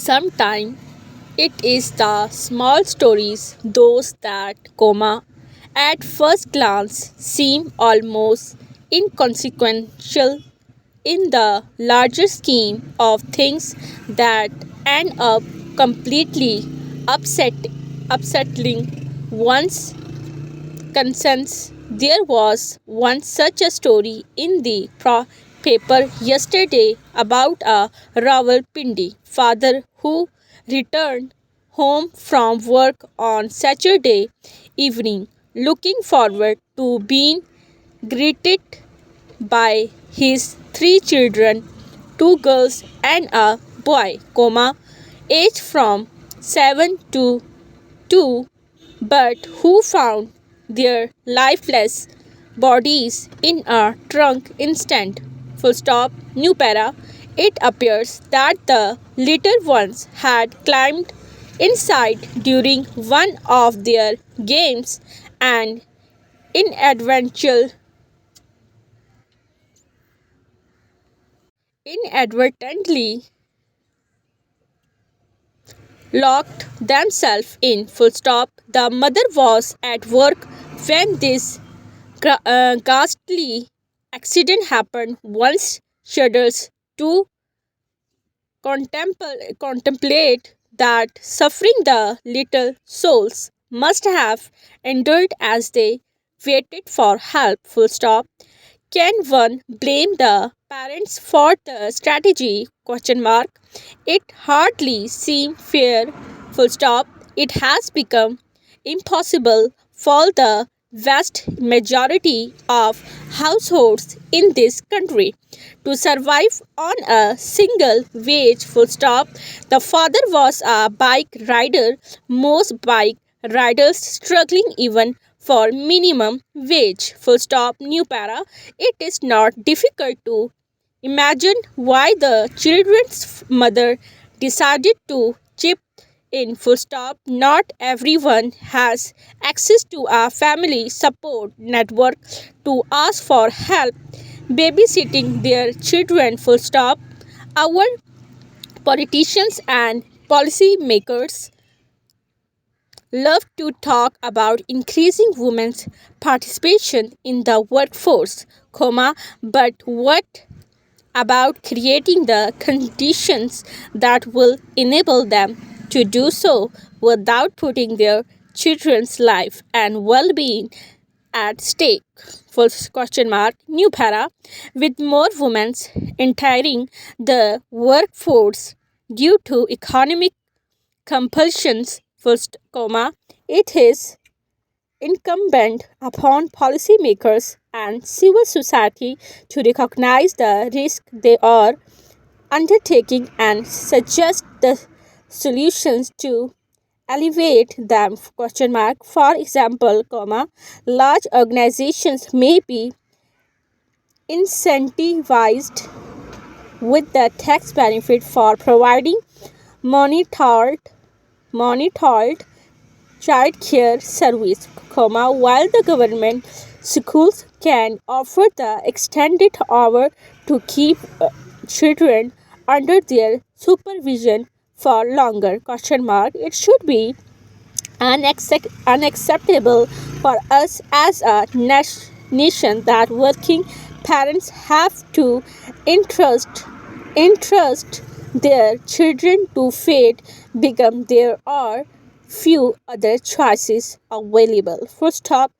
Sometimes it is the small stories, those that, at first glance seem almost inconsequential in the larger scheme of things that end up completely upsetting one's conscience. There was once such a story in the paper yesterday about a Rawalpindi father who returned home from work on Saturday evening, looking forward to being greeted by his three children, two girls and a boy, aged from 7 to 2, but who found their lifeless bodies in a trunk instant. Full stop. New para. It appears that the little ones had climbed inside during one of their games and inadvertently inadvertently locked themselves in. Full stop. The mother was at work when this ghastly accident happened. Once shudders to contemplate that suffering the little souls must have endured as they waited for help. Full stop. Can one blame the parents for the strategy? Question mark. It hardly seems fair. Full stop. It has become impossible for the vast majority of households in this country to survive on a single wage. Full stop. The father was a bike rider. Most bike riders struggling even for minimum wage. Full stop. New para. It is not difficult to imagine why the children's mother decided to chip in. Full stop. Not everyone has access to a family support network to ask for help babysitting their children. Full stop. Our politicians and policymakers love to talk about increasing women's participation in the workforce, but what about creating the conditions that will enable them to do so without putting their children's life and well-being at stake? Full question mark. New para. With more women entering the workforce due to economic compulsions, it is incumbent upon policymakers and civil society to recognize the risk they are undertaking and suggest the solutions to alleviate them. Question mark. For example, large organizations may be incentivized with the tax benefit for providing monitored child care service, while the government schools can offer the extended hour to keep children under their supervision for longer. Question mark. It should be unacceptable for us as a nation that working parents have to entrust their children to fate become there are few other choices available. Full stop.